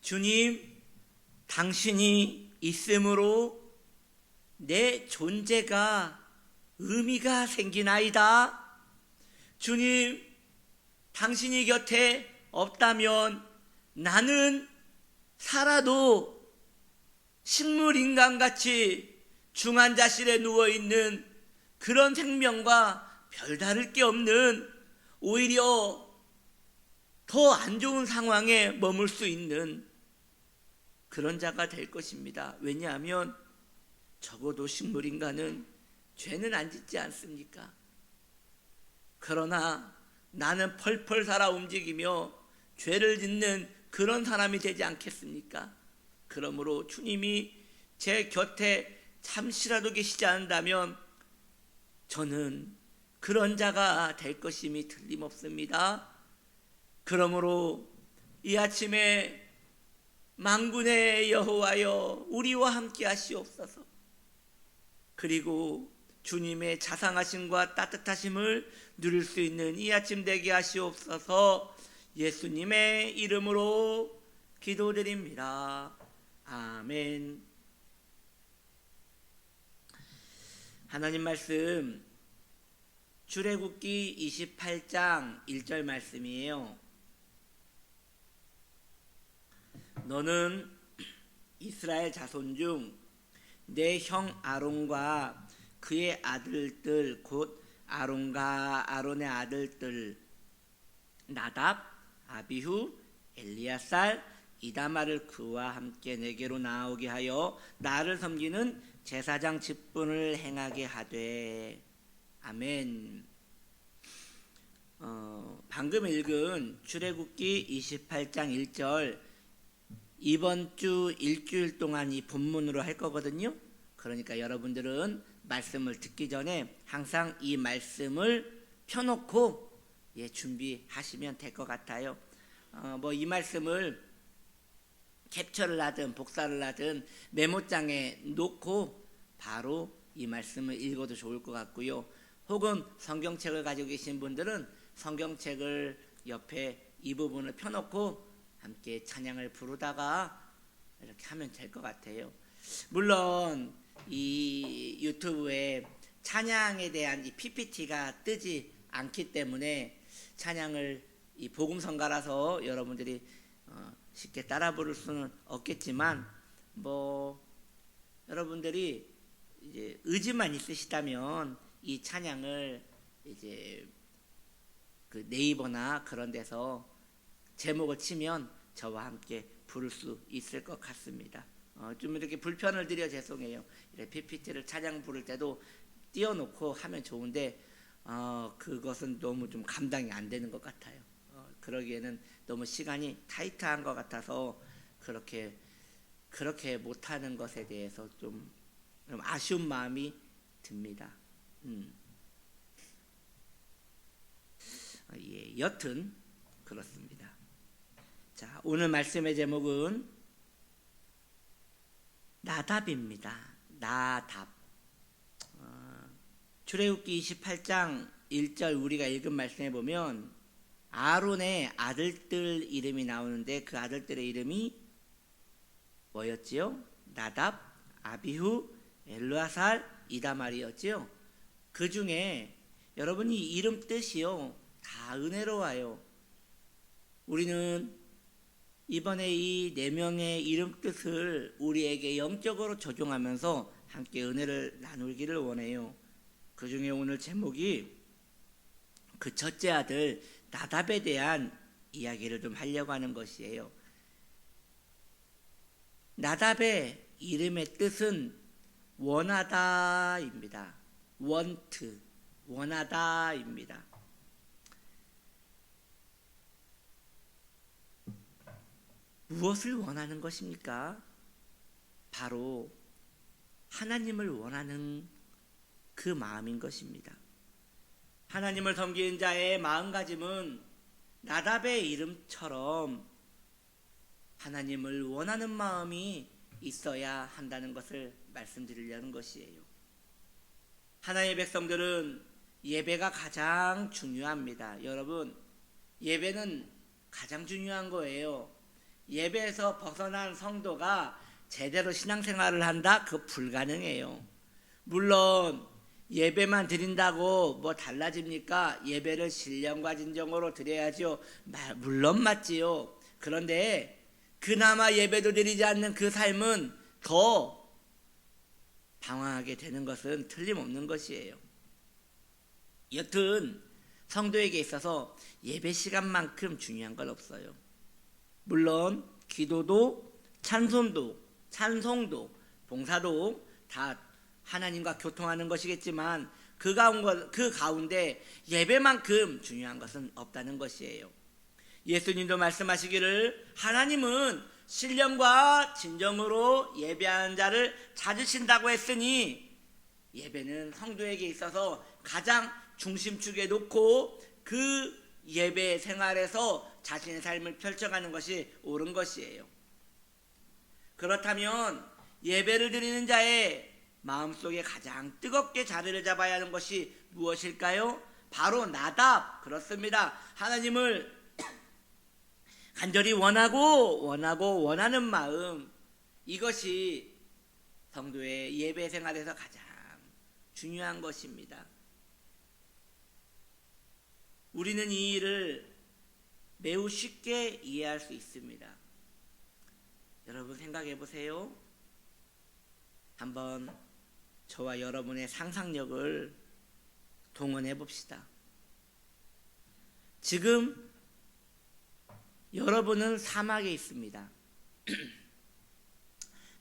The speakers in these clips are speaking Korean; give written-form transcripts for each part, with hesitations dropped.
주님, 당신이 있음으로 내 존재가 의미가 생기나이다. 주님, 당신이 곁에 없다면 나는 살아도 식물인간같이 중환자실에 누워있는 그런 생명과 별다를 게 없는, 오히려 더 안 좋은 상황에 머물 수 있는 그런 자가 될 것입니다. 왜냐하면 적어도 식물인간은 죄는 안 짓지 않습니까? 그러나 나는 펄펄 살아 움직이며 죄를 짓는 그런 사람이 되지 않겠습니까? 그러므로 주님이 제 곁에 잠시라도 계시지 않는다면 저는 그런 자가 될 것임이 틀림없습니다. 그러므로 이 아침에 만군의 여호와여 우리와 함께 하시옵소서. 그리고 주님의 자상하심과 따뜻하심을 누릴 수 있는 이 아침 되게 하시옵소서. 예수님의 이름으로 기도드립니다. 아멘. 하나님 말씀 출애굽기 28장 1절 말씀이에요. 너는 이스라엘 자손 중 내 형 아론과 그의 아들들 곧 아론과 아론의 아들들 나답, 아비후, 엘리야살, 이다말을 그와 함께 내게로 나오게 하여 나를 섬기는 제사장 직분을 행하게 하되. 아멘. 방금 읽은 출애굽기 28장 1절 이번 주 일주일 동안 이 본문으로 할 거거든요. 그러니까 여러분들은 말씀을 듣기 전에 항상 이 말씀을 펴놓고 준비하시면 될 것 같아요. 이 말씀을 캡처를 하든 복사를 하든 메모장에 놓고 바로 이 말씀을 읽어도 좋을 것 같고요. 혹은 성경책을 가지고 계신 분들은 성경책을 옆에 이 부분을 펴놓고 함께 찬양을 부르다가 이렇게 하면 될 것 같아요. 물론 이 유튜브에 찬양에 대한 이 PPT가 뜨지 않기 때문에 찬양을 이 복음성가라서 여러분들이 쉽게 따라 부를 수는 없겠지만 여러분들이 이제 의지만 있으시다면 이 찬양을 이제 그 네이버나 그런 데서 제목을 치면 저와 함께 부를 수 있을 것 같습니다. 좀 이렇게 불편을 드려 죄송해요. 이렇게 PPT를 찬양 부를 때도 띄워놓고 하면 좋은데 그것은 너무 좀 감당이 안 되는 것 같아요. 그러기에는 너무 시간이 타이트한 것 같아서 그렇게 못하는 것에 대해서 좀 아쉬운 마음이 듭니다. 여튼 그렇습니다. 자, 오늘 말씀의 제목은 나답입니다. 나답. 출애굽기 28장 1절 우리가 읽은 말씀에 보면 아론의 아들들 이름이 나오는데 그 아들들의 이름이 뭐였지요? 나답, 아비후, 엘르아살, 이다말이었지요. 그 중에 여러분이 이름 뜻이요 다 은혜로워요. 우리는 이번에 이 4명의 이름 뜻을 우리에게 영적으로 적용하면서 함께 은혜를 나누기를 원해요. 그 중에 오늘 제목이 그 첫째 아들 나답에 대한 이야기를 좀 하려고 하는 것이에요. 나답의 이름의 뜻은 원하다입니다. want, 원하다입니다. 무엇을 원하는 것입니까? 바로 하나님을 원하는 그 마음인 것입니다. 하나님을 섬기는 자의 마음가짐은 나답의 이름처럼 하나님을 원하는 마음이 있어야 한다는 것을 말씀드리려는 것이에요. 하나님의 백성들은 예배가 가장 중요합니다. 여러분, 예배는 가장 중요한 거예요. 예배에서 벗어난 성도가 제대로 신앙생활을 한다? 그거 불가능해요. 물론 예배만 드린다고 뭐 달라집니까? 예배를 신령과 진정으로 드려야죠. 물론 맞지요. 그런데 그나마 예배도 드리지 않는 그 삶은 더 방황하게 되는 것은 틀림없는 것이에요. 여튼 성도에게 있어서 예배 시간만큼 중요한 건 없어요. 물론 기도도 찬송도 봉사도 다 하나님과 교통하는 것이겠지만 그 가운데 예배만큼 중요한 것은 없다는 것이에요. 예수님도 말씀하시기를 하나님은 신령과 진정으로 예배하는 자를 찾으신다고 했으니 예배는 성도에게 있어서 가장 중심축에 놓고 그 예배 생활에서 자신의 삶을 펼쳐가는 것이 옳은 것이에요. 그렇다면 예배를 드리는 자의 마음속에 가장 뜨겁게 자리를 잡아야 하는 것이 무엇일까요? 바로 나답. 그렇습니다. 하나님을 간절히 원하는 마음, 이것이 성도의 예배 생활에서 가장 중요한 것입니다. 우리는 이 일을 매우 쉽게 이해할 수 있습니다. 여러분 생각해 보세요. 한번 저와 여러분의 상상력을 동원해 봅시다. 지금 여러분은 사막에 있습니다.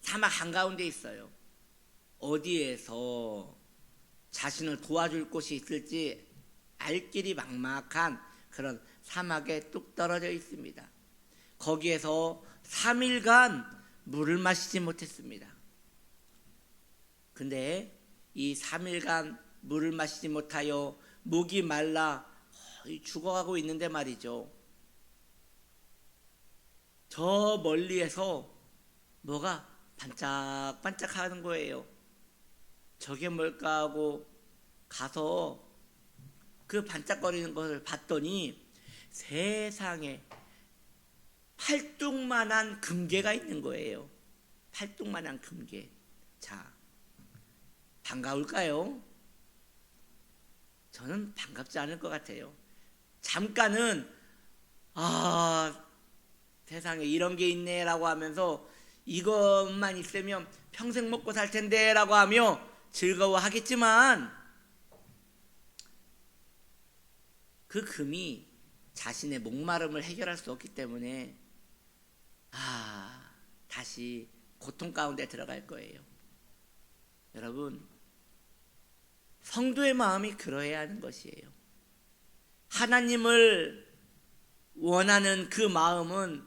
사막 한가운데 있어요. 어디에서 자신을 도와줄 곳이 있을지 알 길이 막막한 그런 사막에 뚝 떨어져 있습니다. 거기에서 3일간 물을 마시지 못했습니다. 근데 이 3일간 물을 마시지 못하여 목이 말라 거의 죽어가고 있는데 말이죠. 저 멀리에서 뭐가 반짝반짝 하는 거예요. 저게 뭘까 하고 가서 그 반짝거리는 것을 봤더니 세상에 팔뚝만한 금괴가 있는 거예요. 팔뚝만한 금괴. 자, 반가울까요? 저는 반갑지 않을 것 같아요. 잠깐은 세상에 이런 게 있네 라고 하면서 이것만 있으면 평생 먹고 살 텐데 라고 하며 즐거워하겠지만 그 금이 자신의 목마름을 해결할 수 없기 때문에 다시 고통 가운데 들어갈 거예요. 여러분, 성도의 마음이 그러해야 하는 것이에요. 하나님을 원하는 그 마음은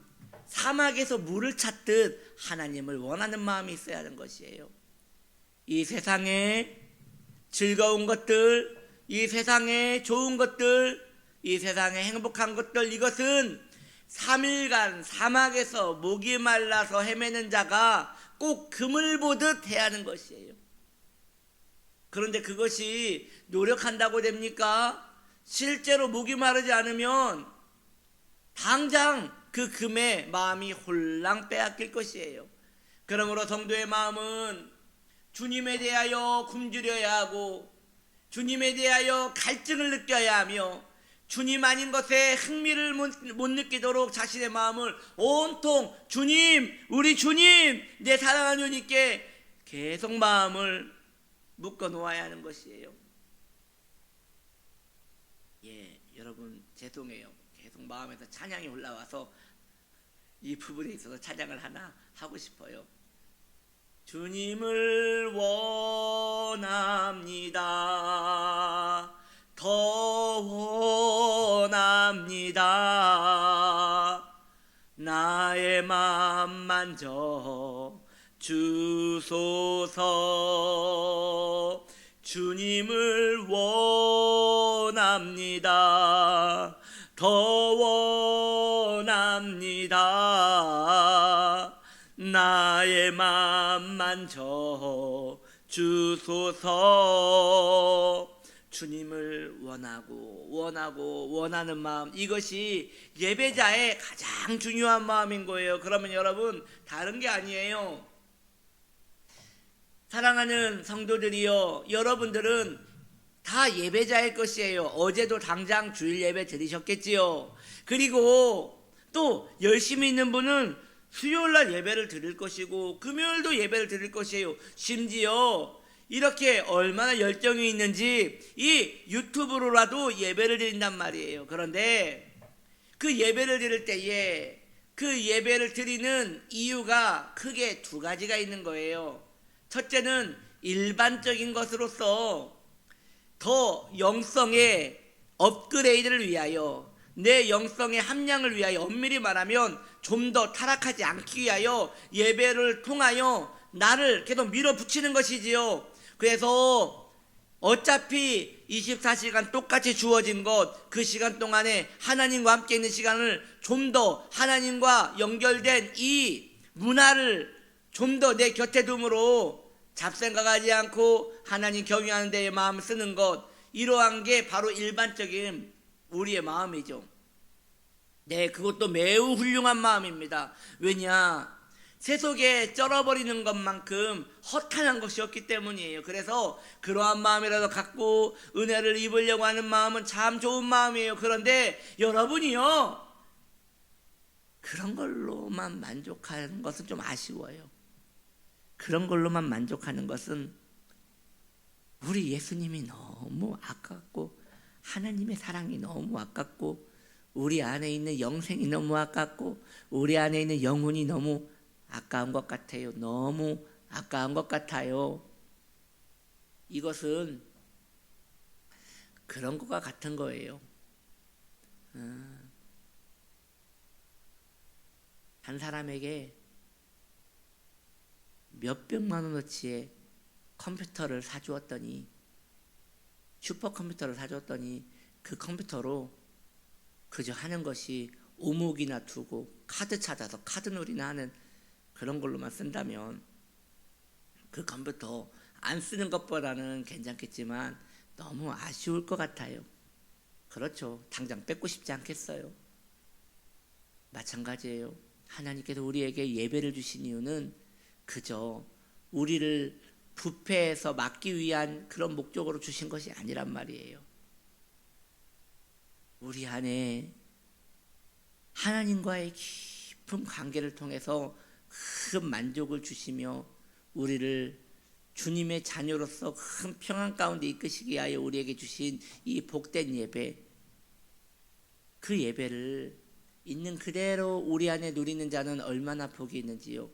사막에서 물을 찾듯 하나님을 원하는 마음이 있어야 하는 것이에요. 이 세상에 즐거운 것들, 이 세상에 좋은 것들, 이 세상에 행복한 것들, 이것은 3일간 사막에서 목이 말라서 헤매는 자가 꼭 금을 보듯 해야 하는 것이에요. 그런데 그것이 노력한다고 됩니까? 실제로 목이 마르지 않으면 당장 그 금의 마음이 홀랑 빼앗길 것이에요. 그러므로 성도의 마음은 주님에 대하여 굶주려야 하고 주님에 대하여 갈증을 느껴야 하며 주님 아닌 것에 흥미를 못 느끼도록 자신의 마음을 온통 주님, 우리 주님, 내 사랑하는 주님께 계속 마음을 묶어 놓아야 하는 것이에요. 여러분 죄송해요. 계속 마음에서 찬양이 올라와서 이 부분에 있어서 찬양을 하나 하고 싶어요. 주님을 원합니다. 더 원합니다. 나의 맘 만져 주소서. 주님을 원합니다. 더 원합니다. 나의 맘 만져 주소서. 주님을 원하는 마음, 이것이 예배자의 가장 중요한 마음인 거예요. 그러면 여러분, 다른 게 아니에요. 사랑하는 성도들이여, 여러분들은 다 예배자일 것이에요. 어제도 당장 주일 예배 드리셨겠지요. 그리고 또 열심히 있는 분은 수요일날 예배를 드릴 것이고 금요일도 예배를 드릴 것이에요. 심지어 이렇게 얼마나 열정이 있는지 이 유튜브로라도 예배를 드린단 말이에요. 그런데 그 예배를 드릴 때에 그 예배를 드리는 이유가 크게 두 가지가 있는 거예요. 첫째는 일반적인 것으로서 더 영성의 업그레이드를 위하여, 내 영성의 함량을 위하여, 엄밀히 말하면 좀 더 타락하지 않기 위하여 예배를 통하여 나를 계속 밀어붙이는 것이지요. 그래서 어차피 24시간 똑같이 주어진 것, 그 시간 동안에 하나님과 함께 있는 시간을 좀 더 하나님과 연결된 이 문화를 좀 더 내 곁에 둠으로 잡생각하지 않고 하나님 경외하는 데에 마음을 쓰는 것, 이러한 게 바로 일반적인 우리의 마음이죠. 네, 그것도 매우 훌륭한 마음입니다. 왜냐? 세속에 쩔어버리는 것만큼 허탄한 것이 없기 때문이에요. 그래서 그러한 마음이라도 갖고 은혜를 입으려고 하는 마음은 참 좋은 마음이에요. 그런데 여러분이요, 그런 걸로만 만족하는 것은 좀 아쉬워요. 그런 걸로만 만족하는 것은 우리 예수님이 너무 아깝고 하나님의 사랑이 너무 아깝고 우리 안에 있는 영생이 너무 아깝고 우리 안에 있는 영혼이 너무 아까운 것 같아요. 너무 아까운 것 같아요. 이것은 그런 것과 같은 거예요. 한 사람에게 몇백만 원어치의 컴퓨터를 사주었더니, 슈퍼컴퓨터를 사주었더니 그 컴퓨터로 그저 하는 것이 오목이나 두고 카드 찾아서 카드놀이나 하는 그런 걸로만 쓴다면 그 컴퓨터 안 쓰는 것보다는 괜찮겠지만 너무 아쉬울 것 같아요. 그렇죠. 당장 뺏고 싶지 않겠어요. 마찬가지예요. 하나님께서 우리에게 예배를 주신 이유는 그저 우리를 부패해서 막기 위한 그런 목적으로 주신 것이 아니란 말이에요. 우리 안에 하나님과의 깊은 관계를 통해서 큰 만족을 주시며 우리를 주님의 자녀로서 큰 평안 가운데 이끄시기 위하여 우리에게 주신 이 복된 예배, 그 예배를 있는 그대로 우리 안에 누리는 자는 얼마나 복이 있는지요.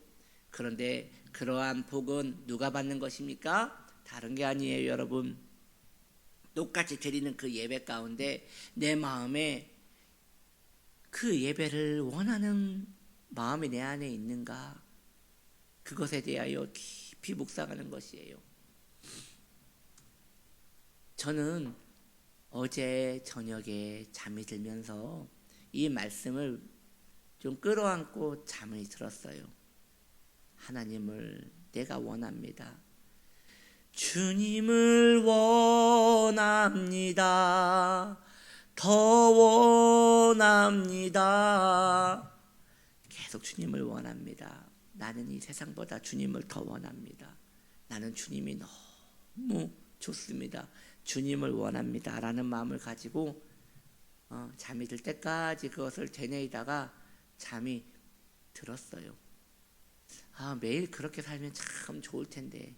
그런데 그러한 복은 누가 받는 것입니까? 다른 게 아니에요, 여러분. 똑같이 드리는 그 예배 가운데 내 마음에 그 예배를 원하는 마음이 내 안에 있는가, 그것에 대하여 깊이 묵상하는 것이에요. 저는 어제 저녁에 잠이 들면서 이 말씀을 좀 끌어안고 잠이 들었어요. 하나님을 내가 원합니다. 주님을 원합니다. 더 원합니다. 계속 주님을 원합니다. 나는 이 세상보다 주님을 더 원합니다. 나는 주님이 너무 좋습니다. 주님을 원합니다 라는 마음을 가지고 잠이 들 때까지 그것을 되뇌이다가 잠이 들었어요. 매일 그렇게 살면 참 좋을 텐데,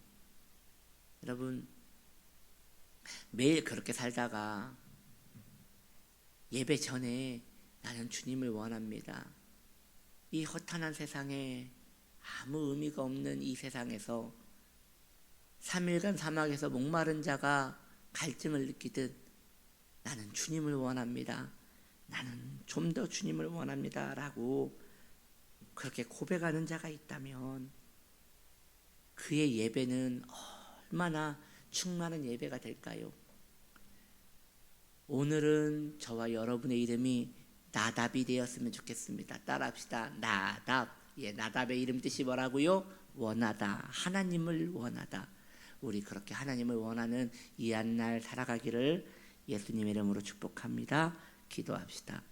여러분, 매일 그렇게 살다가 예배 전에 나는 주님을 원합니다. 이 허탄한 세상에 아무 의미가 없는 이 세상에서 3일간 사막에서 목마른 자가 갈증을 느끼듯 나는 주님을 원합니다. 나는 좀 더 주님을 원합니다 라고 그렇게 고백하는 자가 있다면 그의 예배는 얼마나 충만한 예배가 될까요? 오늘은 저와 여러분의 이름이 나답이 되었으면 좋겠습니다. 따라합시다. 나답. 나답의 이름 뜻이 뭐라고요? 원하다. 하나님을 원하다. 우리 그렇게 하나님을 원하는 이 한 날 살아가기를 예수님의 이름으로 축복합니다. 기도합시다.